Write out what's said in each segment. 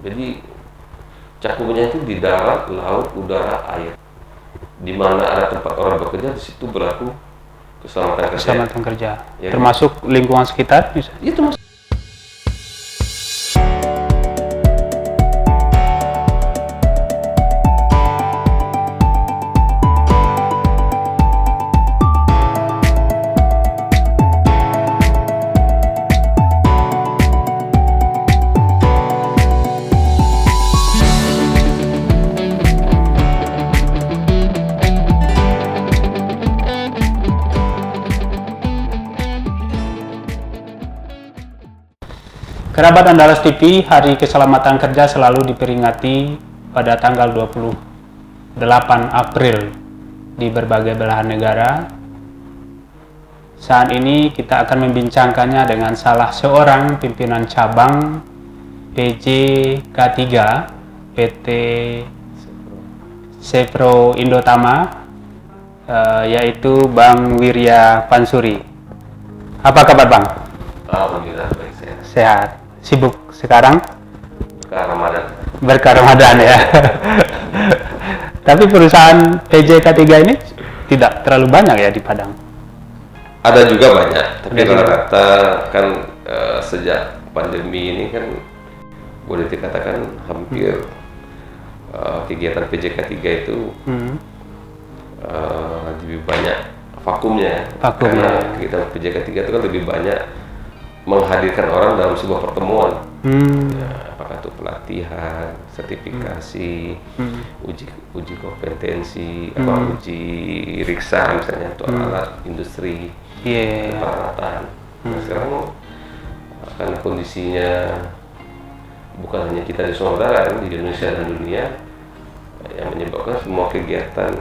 Jadi cakupannya itu di darat, laut, udara, air. Di mana ada tempat orang bekerja, di situ berlaku keselamatan kerja. Keselamatan kerja. Ya, termasuk lingkungan sekitar misalnya. Itu mas. Kerabat Andalas TV, Hari Keselamatan Kerja selalu diperingati pada tanggal 28 April di berbagai belahan negara. Saat ini kita akan membincangkannya dengan salah seorang pimpinan cabang PJK3 PT Sepro Indotama, yaitu Bang Wirya Pansuri. Apa kabar Bang? Alhamdulillah baik, sehat. Sehat. Sibuk sekarang? Berkah Ramadan. Ramadan ya. Tapi perusahaan PJK3 ini tidak terlalu banyak ya di Padang? Ada juga banyak, tapi rata-rata kan sejak pandemi ini kan boleh dikatakan hampir kegiatan PJK3 itu lebih banyak vakumnya. Karena kegiatan PJK3 itu kan lebih banyak menghadirkan orang dalam sebuah pertemuan. Ya, apakah itu pelatihan, sertifikasi, uji kompetensi, uji riksa misalnya untuk alat industri, peralatan. Nah, sekarang karena kondisinya bukan hanya kita di Sumatera, di Indonesia dan dunia, yang menyebabkan semua kegiatan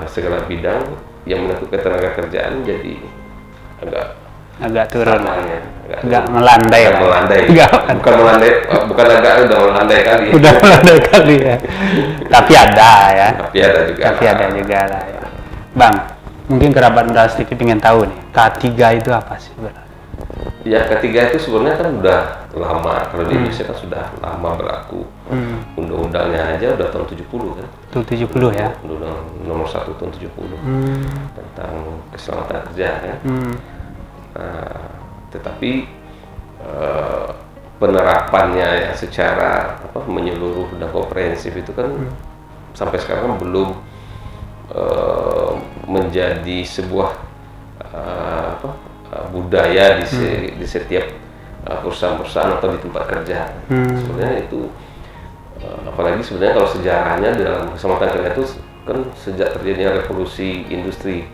segala bidang yang menyangkut ketenaga kerjaan jadi agak turun, agak melandai. Bukan agak, udah melandai kali. Udah melandai kali ya. Tapi ada ya. Tapi ada juga lah ya. Bang, mungkin kerabat Andalas TV pengen tahu nih, K3 itu apa sih sebenarnya? Ya, K3 itu sebenarnya kan udah lama, kalau di Indonesia kan sudah lama berlaku. Undang-undangnya aja udah tahun 70 kan. Tahun 70 ya. Undang nomor 1 tahun 70 tentang keselamatan kerja kan. Tetapi penerapannya ya secara menyeluruh dan komprehensif itu kan sampai sekarang belum menjadi sebuah budaya di setiap perusahaan-perusahaan atau di tempat kerja. Sebenarnya itu apalagi sebenarnya kalau sejarahnya dalam keselamatan kerja itu kan sejak terjadinya revolusi industri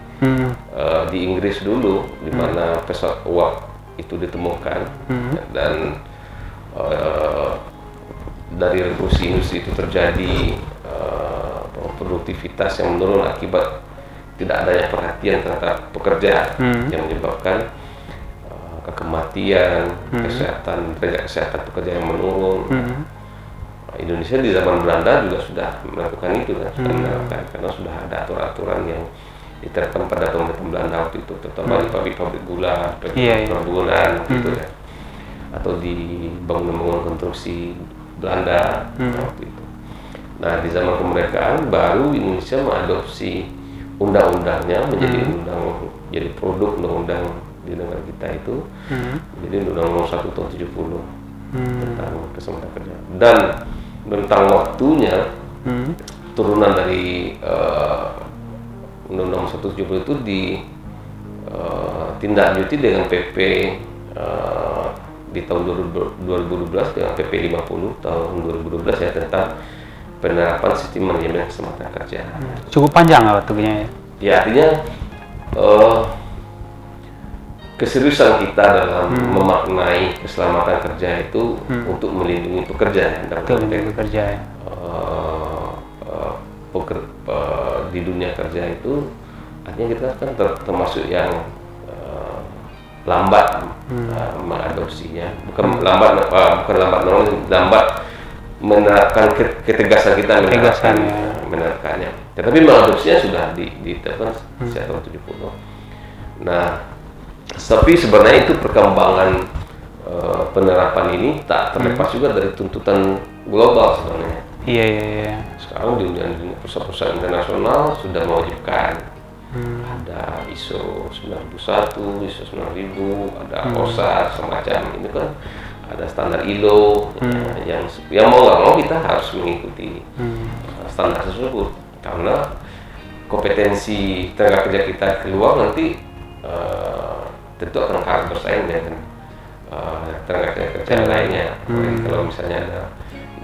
di Inggris dulu, di mana pesawat uap itu ditemukan dan dari revolusi industri itu terjadi produktivitas yang menurun akibat tidak adanya perhatian terhadap pekerja yang menyebabkan kematian, kesehatan pekerja yang menurun. Indonesia di zaman Belanda juga sudah melakukan itu kan, karena sudah ada aturan-aturan yang diterapkan pada pemerintah Belanda waktu itu, terutama di pabrik-pabrik gula, perkebunan gitu ya, atau di bangunan-bangunan konstruksi Belanda waktu itu. Nah, di zaman kemerdekaan baru Indonesia mengadopsi undang-undangnya jadi produk undang-undang di negara kita itu, jadi Undang-Undang Nomor 1 Tahun 70 tentang keselamatan kerja, dan tentang waktunya turunan dari Undang-Undang 170 itu ditindaklanjuti dengan PP di tahun 2012 dengan PP 50 tahun 2012 ya, tentang penerapan sistem manajemen keselamatan kerja. Cukup panjang waktunya ya? Ya, artinya keseriusan kita dalam memaknai keselamatan kerja itu untuk melindungi pekerja. Di dunia kerja itu artinya kita kan termasuk yang lambat mengadopsinya, bukan lambat menerapkan ketegasan kita menerapkannya. Tetapi mengadopsinya sudah diterapkan sejak tahun 70. Nah, tapi sebenarnya itu perkembangan penerapan ini tak terlepas juga dari tuntutan global sebenarnya. Iya. Sekarang di dunia perusahaan internasional sudah mewajibkan. Ada ISO 9001, ISO 9000, ada OSHA semacam ini kan, ada standar ILO yang mau nggak mau kita harus mengikuti standar tersebut, karena kompetensi tenaga kerja kita keluar nanti tentu akan kalah bersaing dengan tenaga kerja lainnya. Kalau misalnya ada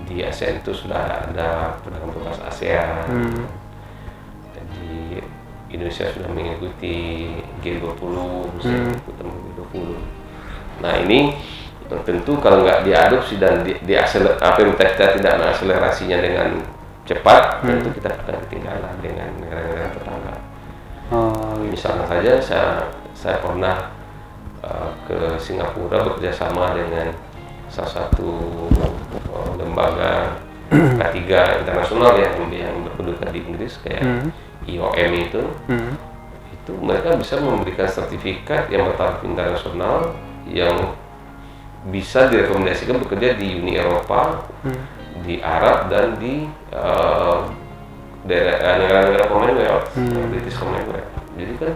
di ASEAN itu sudah ada pedagang bekas ASEAN, jadi Indonesia sudah mengikuti G20, misalnya ikutan G20. Nah ini tentu kalau nggak diadopsi dan kita tidak mengakselerasinya dengan cepat, tentu kita akan ketinggalan dengan negara-negara tetangga. Misalnya saja saya pernah ke Singapura bekerja sama dengan salah satu lembaga K3 internasional yang berkedudukan di Inggris kayak IOM itu mereka bisa memberikan sertifikat yang bertaraf internasional yang bisa direkomendasikan bekerja di Uni Eropa, di Arab dan di negara-negara Commonwealth, British Commonwealth. Jadi kan,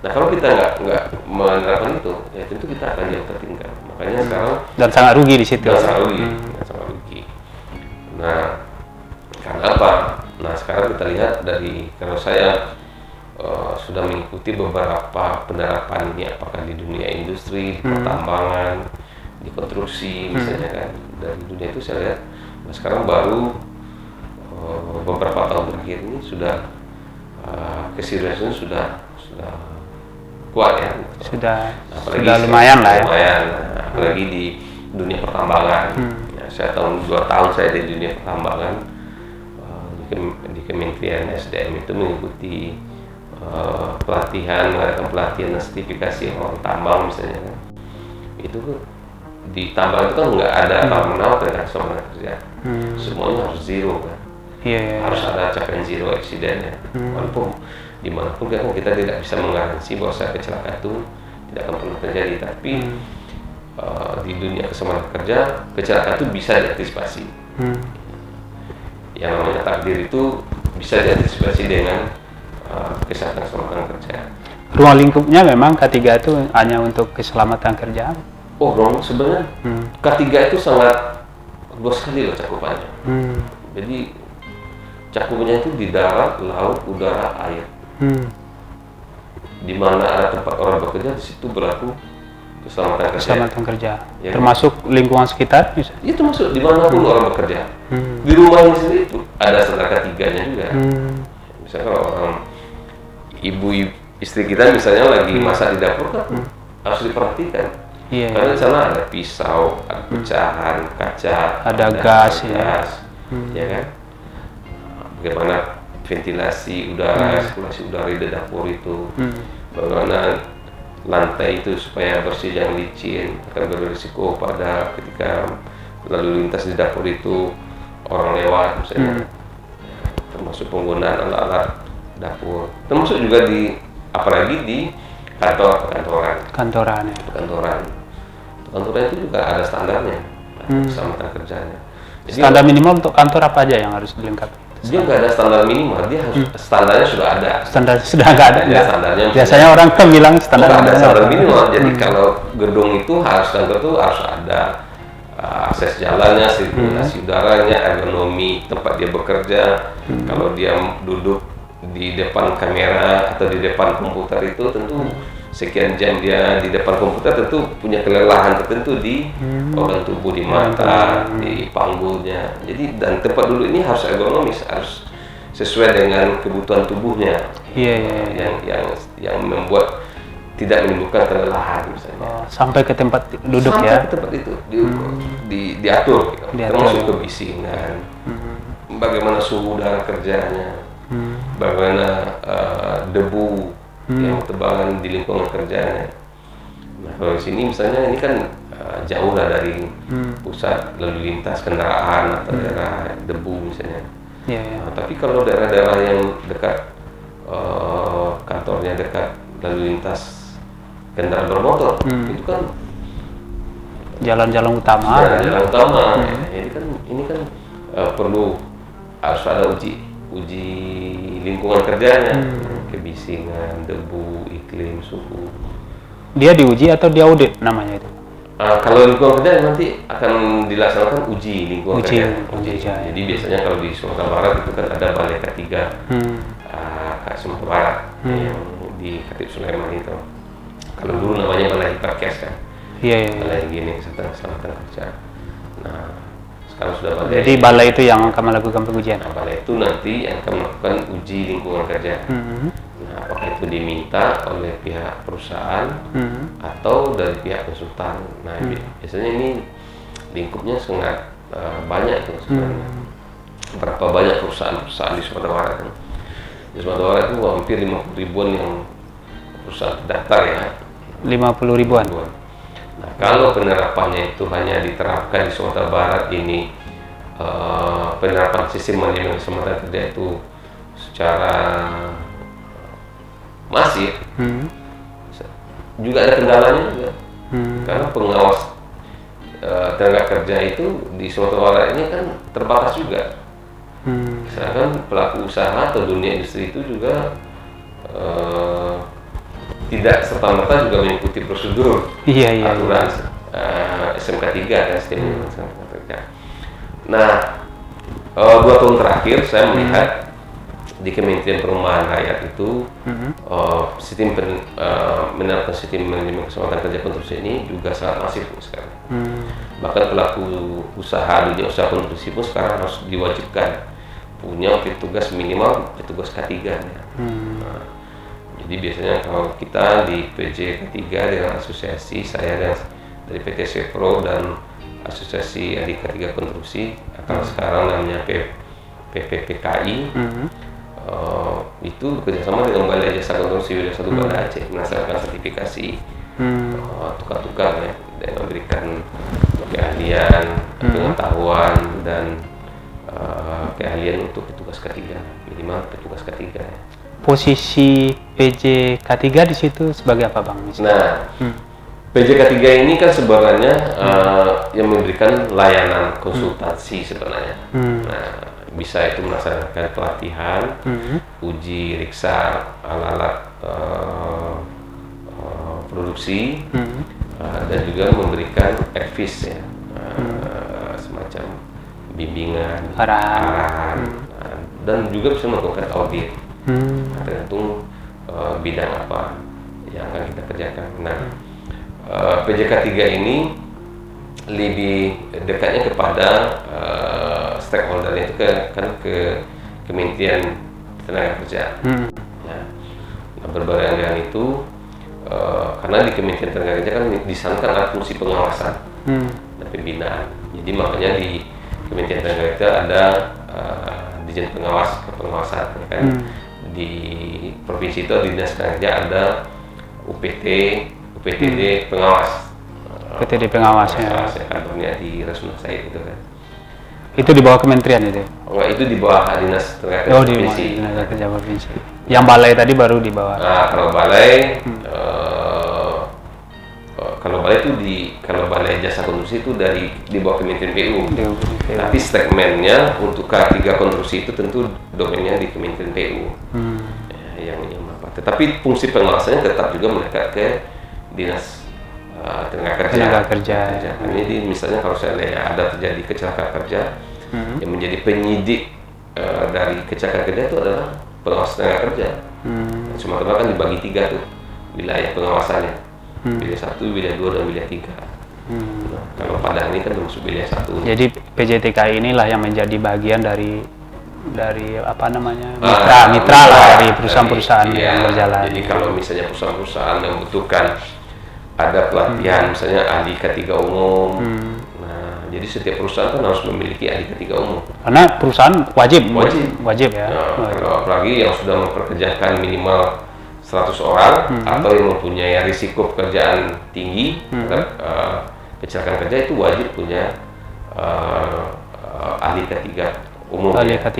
nah kalau kita nggak menerapkan itu, ya tentu kita akan jauh tertinggal. Makanya sekarang dan sangat rugi di situ. Sangat rugi. Nah, karena apa? Nah sekarang kita lihat kalau saya sudah mengikuti beberapa penerapan ini, apakah di dunia industri, di pertambangan, di konstruksi misalnya kan, dari dunia itu saya lihat sekarang baru beberapa tahun terakhir ini sudah keseriusan sudah kuat ya, sudah lumayan lah ya. Lumayan, apalagi di dunia pertambangan. Ya, saya 2 tahun saya di dunia pertambangan, di Kementerian SDM itu mengikuti mengadakan pelatihan dan sertifikasi orang tambang misalnya kan. Itu di tambang itu kan nggak ada terminal tenaga kerja, semuanya harus zero kan. Harus ada capaian zero accident ya. Walaupun dimanapun kan kita tidak bisa menggaransi bahwa kecelakaan itu tidak akan pernah terjadi, tapi di dunia keselamatan kerja kecelakaan itu bisa diantisipasi. Yang namanya takdir itu bisa diantisipasi dengan kesehatan keselamatan kerja. Ruang lingkupnya memang K3 itu hanya untuk keselamatan kerja. Oh, sebenarnya K3 itu sangat luas sekali loh cakupannya. Jadi cakupannya itu di darat, laut, udara, air. Di mana ada tempat orang bekerja, di situ berlaku keselamatan kerja. Ya, termasuk lingkungan sekitar bisa? Iya, termasuk di mana pun orang bekerja. Di rumahnya sendiri itu ada standar K3-nya juga. Misalnya kalau orang istri kita misalnya lagi masak di dapur kan harus diperhatikan. Karena di sana ada pisau, ada pecahan kaca, ada gas, ya kan? Bagaimana ventilasi udara, sirkulasi udara di dapur itu, bagaimana lantai itu supaya bersih, jangan licin, akan berisiko pada ketika lalu lintas di dapur itu orang lewat misalnya, termasuk penggunaan alat-alat dapur, termasuk juga apalagi di kantoran itu juga ada standarnya, keselamatan kerjanya. Jadi standar minimal untuk kantor apa aja yang harus dilengkapi? Dia nggak ada standar minimal, dia harus standarnya sudah ada. Standar sudah nggak ada. Standarnya biasanya orang kan bilang standar minimal. Jadi kalau gedung itu kantor itu harus ada akses jalannya, sirkulasi udaranya, ergonomi tempat dia bekerja. Kalau dia duduk di depan kamera atau di depan komputer itu tentu sekian jam dia di depan komputer tentu punya kelelahan tertentu di organ tubuh, di mata, di panggulnya. Jadi dan tempat duduk ini harus ergonomis, harus sesuai dengan kebutuhan tubuhnya. Yang membuat tidak menimbulkan kelelahan misalnya. Sampai ke tempat duduk sampai ke tempat itu diatur. Termasuk kebisingan, bagaimana suhu udara kerjanya, bagaimana debu yang tebangan di lingkungan kerjanya. Nah kalau di sini misalnya ini kan jauh lah dari pusat lalu lintas kendaraan atau daerah debu misalnya. Nah, tapi kalau daerah-daerah yang dekat kantornya dekat lalu lintas kendaraan bermotor, itu kan jalan-jalan utama. Jalan utama. Ini kan perlu harus ada uji lingkungan kerjanya, kebisingan, debu, iklim, suhu. Dia diuji atau diaudit namanya itu? Kalau lingkungan kerja nanti akan dilaksanakan uji lingkungan kerja. Jadi biasanya kalau di Sumatera Barat itu kan ada Balai K3 Sumatera Barat yang di Katip Sulaiman itu. Kalau dulu namanya Balai Hiperkes kan. Iya. Balai Higiene Kesehatan Keselamatan Kerja. Nah, sekarang sudah balai. Jadi balai itu yang akan melakukan pengujian. Nah, balai itu nanti yang akan melakukan uji lingkungan kerja. Nah, apakah itu diminta oleh pihak perusahaan atau dari pihak konsultan. Nah, biasanya ini lingkupnya sangat banyak itu sebenarnya. Berapa banyak perusahaan-perusahaan di Sumatera Barat? Di Sumatera Barat itu hampir 50 ribuan yang perusahaan terdaftar ya. 50 ribuan. Nah, kalau penerapannya itu hanya diterapkan di Sumatera Barat ini, penerapan sistem manajemen kesehatan kerja itu secara masif, juga ada kendalanya juga. Karena pengawas tenaga kerja itu di Sumatera Barat ini kan terbatas juga. Sedangkan pelaku usaha atau dunia industri itu juga tidak serta-merta juga mengikuti prosedur aturan SMK 3 kan, sistem manajemen kerja. Nah, 2 tahun terakhir saya melihat di Kementerian Perumahan Rakyat itu sistem menerapkan sistem manajemen keselamatan kerja konstruksi ini juga sangat masif sekarang. Bahkan pelaku usaha dunia usaha konstruksi pun sekarang harus diwajibkan punya petugas minimal petugas K3 ya. Jadi biasanya kalau kita di PJ K3 dengan asosiasi saya dan dari PT Sevro dan asosiasi adik K3 konstruksi atau sekarang namanya PPPKI, itu bekerjasama dengan Balai Jasa Konstruksi Wilayah 1 Banda Aceh melaksanakan sertifikasi tukar-tukar ya, dan memberikan keahlian, pengetahuan dan keahlian untuk petugas K3, minimal petugas K3 ya. Posisi PJ K3 di situ sebagai apa Bang? Nah, PJ K3 ini kan sebenarnya yang memberikan layanan konsultasi sebenarnya. Nah, bisa itu melaksanakan pelatihan, uji riksa alat-alat produksi, dan juga memberikan advice ya, semacam bimbingan, arahan, dan juga bisa melakukan audit. Tergantung bidang apa yang akan kita kerjakan. Nah, PJK 3 ini lebih dekatnya kepada stakeholder itu kan ke Kementerian Tenaga Kerja. Nah, berbarengan dengan itu, karena di Kementerian Tenaga Kerja kan disangka ada fungsi pengawasan dan pembinaan. Jadi makanya di Kementerian Tenaga Kerja ada Dirjen Pengawasan ya kan. Di provinsi itu Dinas Tenaga Kerja ada UPTD pengawas. UPTD pengawas ya. Kantornya di Rasuna Said itu kan. Itu di bawah kementerian itu? Enggak, itu di bawah Dinas Tenaga Kerja provinsi. Di Tenaga Kerja provinsi. Yang balai tadi baru di bawah. Nah, kalau balai kalau balai jasa konstruksi itu di bawah Kementerian PU. Tapi segmennya untuk K3 konstruksi itu tentu domainnya di Kementerian PU. Yang apa? Tetapi fungsi pengawasannya tetap juga melekat ke Dinas Tenaga Kerja. Jadi misalnya kalau saya lihat ada terjadi kecelakaan kerja, yang menjadi penyidik dari kecelakaan kerja itu adalah pengawas tenaga kerja. Sumatera kan dibagi 3 tuh wilayah pengawasannya, wilayah 1, wilayah 2, dan wilayah 3. Nah, kalau Padang ini kan termasuk wilayah 1. Jadi PJTKI inilah yang menjadi bagian dari apa namanya mitra lah dari perusahaan-perusahaan yang berjalan. Jadi kalau misalnya perusahaan-perusahaan yang membutuhkan ada pelatihan misalnya ahli K3 umum. Nah, jadi setiap perusahaan kan harus memiliki ahli K3 umum. Karena perusahaan wajib ya. Nah, kalau apalagi yang sudah memperkerjakan minimal 100 orang atau yang mempunyai risiko pekerjaan tinggi terhadap kecelakaan kerja itu wajib punya ahli K3 umum. Ahli K3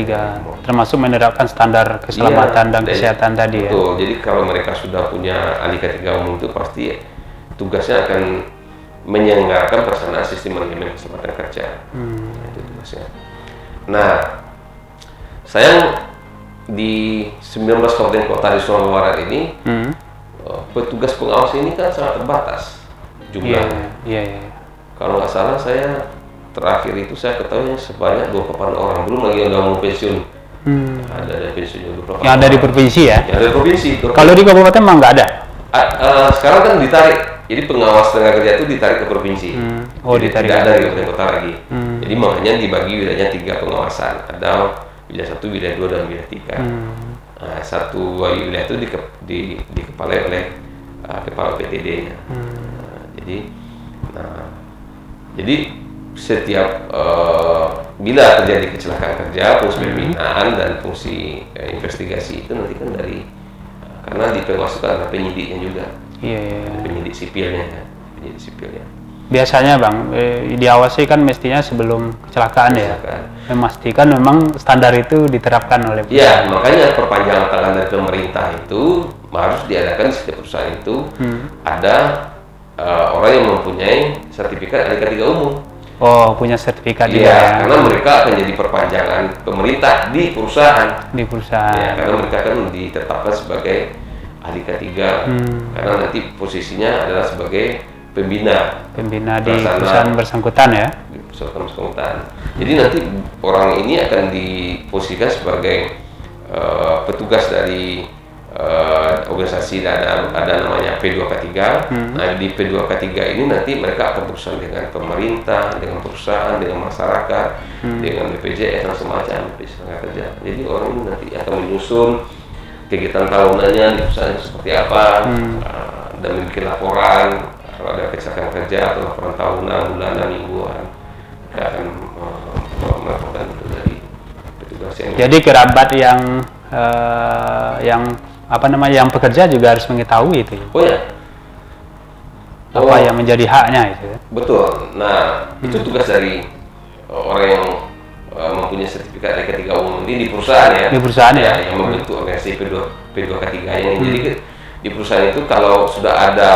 termasuk menerapkan standar keselamatan dan kesehatan tadi betul. Jadi kalau mereka sudah punya ahli K3 umum itu pasti tugasnya akan menyelenggarakan pelaksanaan sistem manajemen keselamatan kerja. Itu tugasnya. Nah, sayang di 19 kabupaten kota di Sulawesi Barat ini petugas pengawas ini kan sangat terbatas jumlahnya. Kalau nggak salah saya terakhir itu saya ketahui sebanyak 28 orang, belum lagi yang udah mau pensiun. Ada pensiunnya 28 yang ada di provinsi ya? Yang ada di provinsi. Kalau di kabupaten memang nggak ada? Sekarang kan ditarik, jadi pengawas tenaga kerja itu ditarik ke provinsi. Jadi ditarik. Tidak ada di kabupaten kota lagi. Jadi makanya dibagi wilayahnya 3 pengawasan. Ada wilayah 1, wilayah 2, dan wilayah 3. Nah, satu wilayah itu dikepalai oleh kepala PTD-nya. Jadi setiap bila terjadi kecelakaan kerja, fungsi pembinaan dan fungsi investigasi itu nanti kan dari karena di pengawas itu ada penyidiknya juga. Penyidik sipilnya kan. Biasanya Bang, diawasi kan mestinya sebelum kecelakaan ya. Memastikan memang standar itu diterapkan oleh perusahaan. Iya, makanya perpanjangan tangan dari pemerintah itu harus diadakan di setiap perusahaan itu ada orang yang mempunyai sertifikat ahli K3 umum. Oh, punya sertifikat juga ya? Karena mereka akan jadi perpanjangan pemerintah di perusahaan. Di perusahaan. Ya, karena mereka akan ditetapkan sebagai ahli K3. Karena nanti posisinya adalah sebagai pembina di perusahaan bersangkutan ya. Di perusahaan bersangkutan. Jadi nanti orang ini akan diposisikan sebagai petugas dari organisasi ada namanya P2K3. Nah, di P2K3 ini nanti mereka akan berurusan dengan pemerintah, dengan perusahaan, dengan masyarakat, dengan BPJS dan semacam tenaga kerja. Jadi orang ini nanti akan menyusun kegiatan tahunannya di perusahaan seperti apa, dan membuat laporan kalau ada kecelakaan kerja atau laporan tahunan, bulanan, mingguan. Mereka akan melaporkan itu dari petugas yang. Jadi kerabat yang yang pekerja juga harus mengetahui itu. Oh ya. Apa yang menjadi haknya itu. Betul. Nah, itu tugas dari orang yang mempunyai sertifikat K3 umum ini di perusahaan ya. Di perusahaan ya. Yang membentuk organisasi P2K3 ini. Jadi di perusahaan itu kalau sudah ada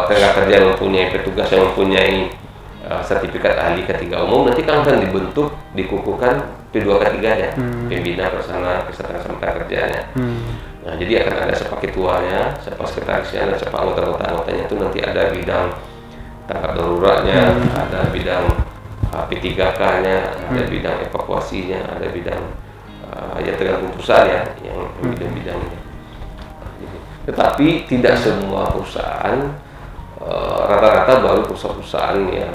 tenaga kerja yang mempunyai petugas yang mempunyai sertifikat ahli K3 umum, nanti kan akan dibentuk, dikukuhkan P2K3-nya, pembina pelaksana kesehatan kerjanya. Nah, jadi akan ada siapa ketuanya, siapa sekretarisnya, dan siapa anggota-anggotanya itu nanti ada bidang tanggap daruratnya, ada bidang P3K-nya, ada bidang evakuasinya, ada bidang ya tergantung perusahaan ya, yang bidang-bidangnya. Tetapi tidak semua perusahaan, rata-rata baru perusahaan yang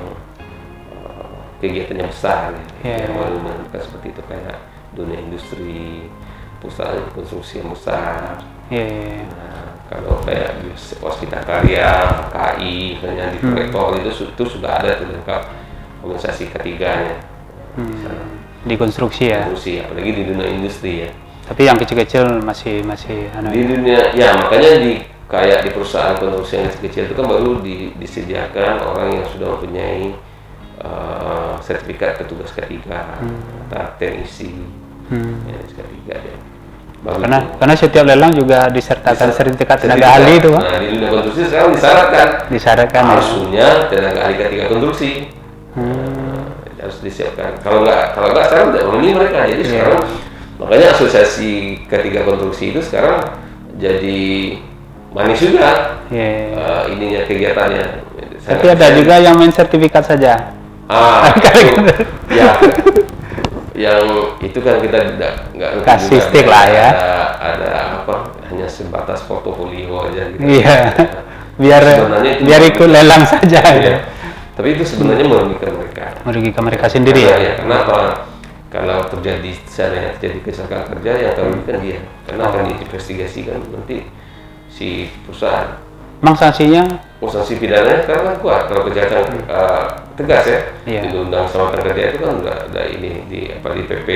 kegiatannya besar yang baru menemukan seperti itu, kayak dunia industri, perusahaan konstruksi yang besar. Nah, kalau kayak Waskita Karya, KI, misalnya di Proyektor itu sudah ada tuh lengkap organisasi K3-nya. Di konstruksi ya. Konstruksi, apalagi di dunia industri ya. Tapi yang kecil-kecil masih di dunia ya, makanya kayak di perusahaan konstruksi yang kecil itu kan baru disediakan orang yang sudah mempunyai sertifikat petugas K3, teknisi, K3 ya. Karena setiap lelang juga disertakan sertifikat tenaga ahli itu, Pak. Nah, di dunia konstruksi sekarang disyaratkan harusnya tenaga ahli K3 konstruksi. Harus disiapkan. Kalau nggak sekarang tidak memenuhi mereka. Jadi sekarang makanya asosiasi K3 konstruksi itu sekarang jadi manis juga. Ininya kegiatannya. Tapi ada juga yang main sertifikat saja. Ya. Yang itu kan kita nggak kasih stick lah ya. Ada hanya sebatas portofolio aja gitu. Iya. Biar ikut lelang saja. Ya. Tapi itu sebenarnya merugikan mereka sendiri ya. Kenapa? Kalau terjadi kecelakaan kerja yang akan merugikan dia, karena akan diinvestigasikan nanti si perusahaan. Emang sanksinya? Sanksi pidananya sekarang kan kuat. Kalau kejahatan tegas ya. Di Undang Keselamatan Kerja itu kan ada ini di PP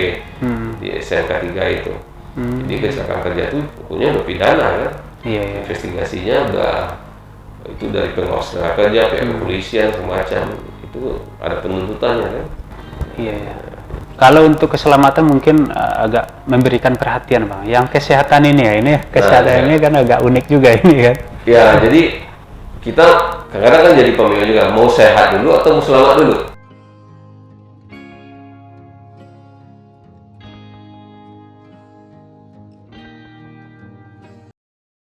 di SMK 3 itu. Jadi kecelakaan kerja itu hukumnya udah pidana kan. Investigasinya udah itu dari pengawas tenaga kerja, pihak kepolisian semacam itu ada penuntutannya kan. Kalau untuk keselamatan mungkin agak memberikan perhatian, Bang. Yang kesehatan ini ya, kesehatan ini kan agak unik juga ini kan. Ya, jadi kita kadang-kadang kan jadi pemikiran juga, mau sehat dulu atau mau selamat dulu.